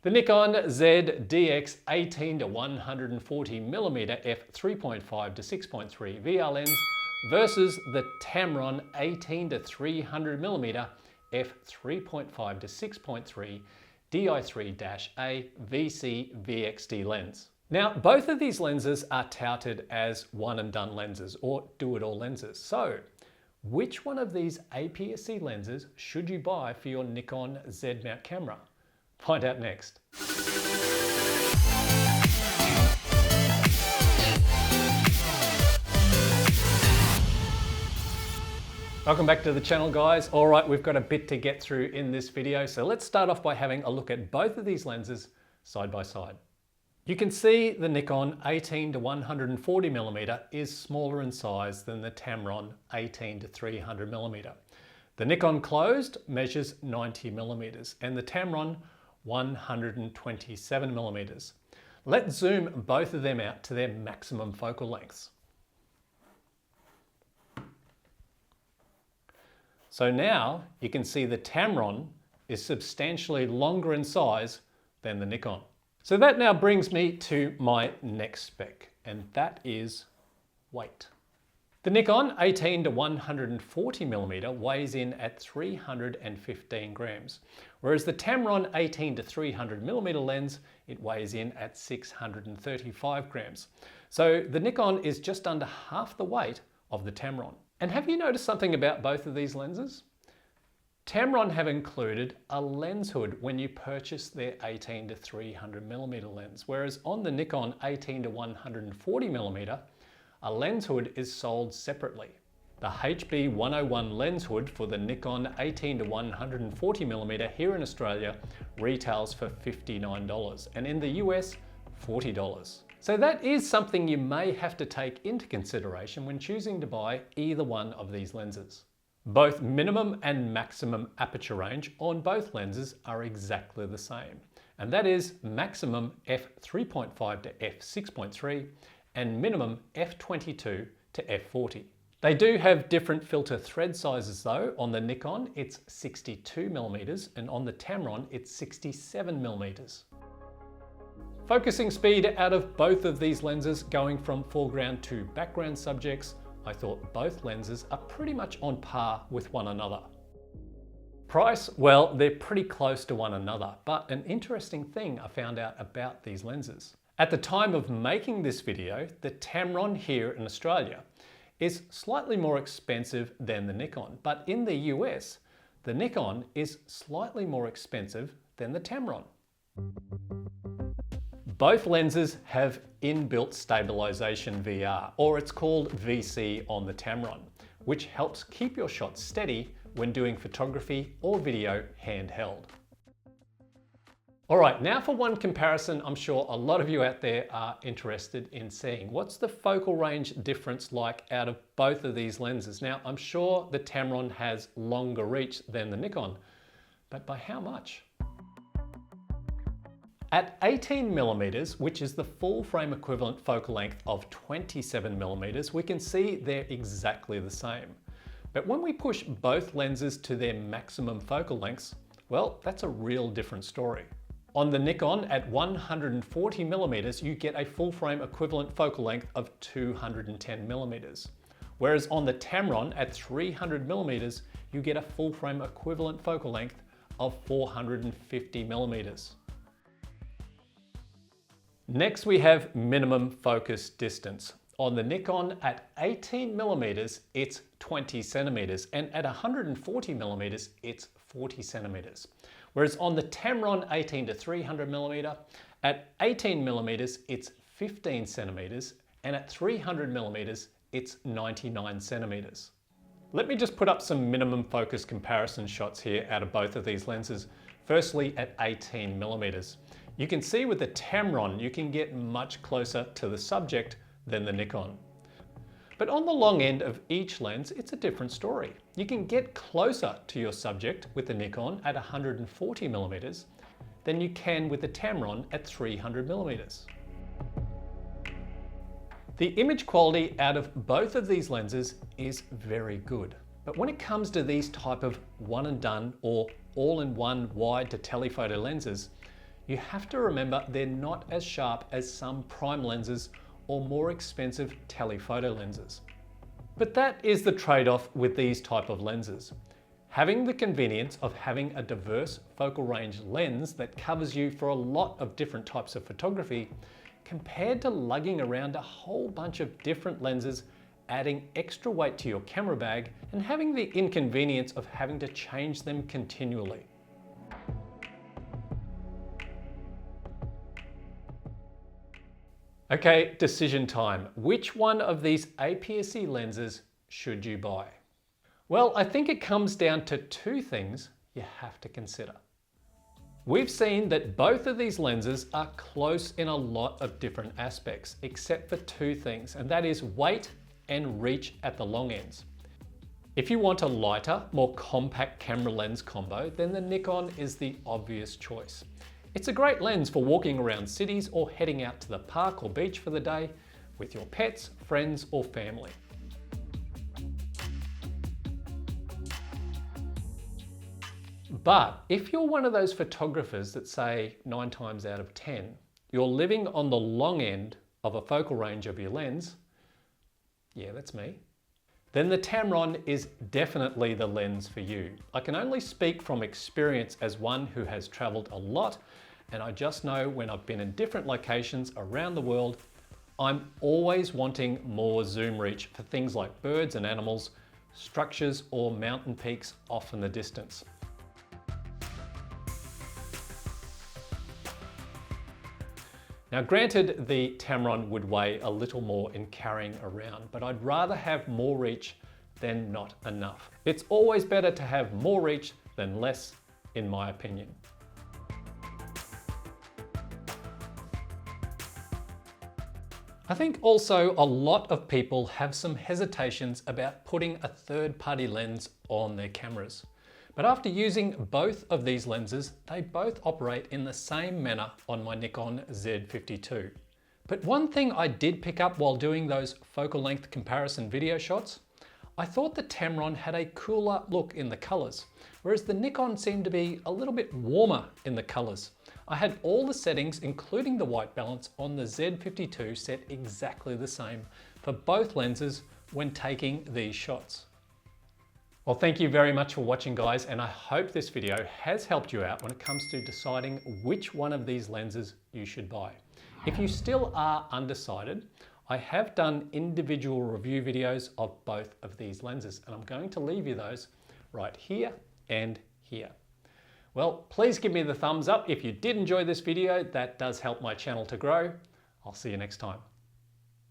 The Nikon Z DX 18-140mm f3.5-6.3 VR lens versus the Tamron 18-300mm f3.5-6.3 Di3-A VC VXT lens. Now, both of these lenses are touted as one and done lenses or do-it-all lenses. So, which one of these APS-C lenses should you buy for your Nikon Z mount camera? Find out next. Welcome back to the channel, guys. All right, we've got a bit to get through in this video, so let's start off by having a look at both of these lenses side by side. You can see the Nikon 18-140mm is smaller in size than the Tamron 18-300mm. The Nikon closed measures 90mm and the Tamron 127mm. Let's zoom both of them out to their maximum focal lengths. So now you can see the Tamron is substantially longer in size than the Nikon. So that now brings me to my next spec, and that is weight. The Nikon 18-140mm weighs in at 315 grams, whereas the Tamron 18-300mm lens, it weighs in at 635 grams. So the Nikon is just under half the weight of the Tamron. And have you noticed something about both of these lenses? Tamron have included a lens hood when you purchase their 18-300mm lens, whereas on the Nikon 18-140mm, a lens hood is sold separately. The HB101 lens hood for the Nikon 18-140mm here in Australia retails for $59 and in the US, $40. So that is something you may have to take into consideration when choosing to buy either one of these lenses. Both minimum and maximum aperture range on both lenses are exactly the same, and that is maximum f3.5 to f6.3 and minimum f22 to f40. They do have different filter thread sizes though. On the Nikon it's 62mm and on the Tamron it's 67mm. Focusing speed out of both of these lenses going from foreground to background subjects, I thought both lenses are pretty much on par with one another. Price, well, they're pretty close to one another, but an interesting thing I found out about these lenses. At the time of making this video, the Tamron here in Australia is slightly more expensive than the Nikon, but in the US, the Nikon is slightly more expensive than the Tamron. Both lenses have inbuilt stabilization VR, or it's called VC on the Tamron, which helps keep your shots steady when doing photography or video handheld. All right, now for one comparison I'm sure a lot of you out there are interested in seeing. What's the focal range difference like out of both of these lenses? Now, I'm sure the Tamron has longer reach than the Nikon, but by how much? At 18mm, which is the full frame equivalent focal length of 27mm, we can see they're exactly the same. But when we push both lenses to their maximum focal lengths, well, that's a real different story. On the Nikon at 140mm, you get a full frame equivalent focal length of 210mm. Whereas on the Tamron at 300mm, you get a full frame equivalent focal length of 450mm. Next we have minimum focus distance. On the Nikon at 18mm, it's 20 centimeters, and at 140mm, it's 40 centimeters. Whereas on the Tamron 18-300mm, at 18mm, it's 15 centimeters, and at 300mm, it's 99 centimeters. Let me just put up some minimum focus comparison shots here out of both of these lenses. Firstly, at 18mm. You can see with the Tamron, you can get much closer to the subject than the Nikon. But on the long end of each lens, it's a different story. You can get closer to your subject with the Nikon at 140mm than you can with the Tamron at 300mm. The image quality out of both of these lenses is very good. But when it comes to these type of one and done or all-in-one wide to telephoto lenses, you have to remember they're not as sharp as some prime lenses or more expensive telephoto lenses. But that is the trade-off with these type of lenses. Having the convenience of having a diverse focal range lens that covers you for a lot of different types of photography, compared to lugging around a whole bunch of different lenses, adding extra weight to your camera bag and having the inconvenience of having to change them continually. Okay, decision time. Which one of these APS-C lenses should you buy? Well, I think it comes down to two things you have to consider. We've seen that both of these lenses are close in a lot of different aspects, except for two things, and that is weight and reach at the long ends. If you want a lighter, more compact camera lens combo, then the Nikon is the obvious choice. It's a great lens for walking around cities or heading out to the park or beach for the day with your pets, friends, or family. But if you're one of those photographers that say 9 times out of 10, you're living on the long end of a focal range of your lens, yeah, that's me, then the Tamron is definitely the lens for you. I can only speak from experience as one who has traveled a lot, and I just know when I've been in different locations around the world, I'm always wanting more zoom reach for things like birds and animals, structures, or mountain peaks off in the distance. Now granted, the Tamron would weigh a little more in carrying around, but I'd rather have more reach than not enough. It's always better to have more reach than less, in my opinion. I think also a lot of people have some hesitations about putting a third-party lens on their cameras. But after using both of these lenses, they both operate in the same manner on my Nikon Z52. But one thing I did pick up while doing those focal length comparison video shots, I thought the Tamron had a cooler look in the colors, whereas the Nikon seemed to be a little bit warmer in the colors. I had all the settings, including the white balance, on the Z52 set exactly the same for both lenses when taking these shots. Well, thank you very much for watching, guys, and I hope this video has helped you out when it comes to deciding which one of these lenses you should buy. If you still are undecided, I have done individual review videos of both of these lenses, and I'm going to leave you those right here and here. Well, please give me the thumbs up if you did enjoy this video. That does help my channel to grow. I'll see you next time.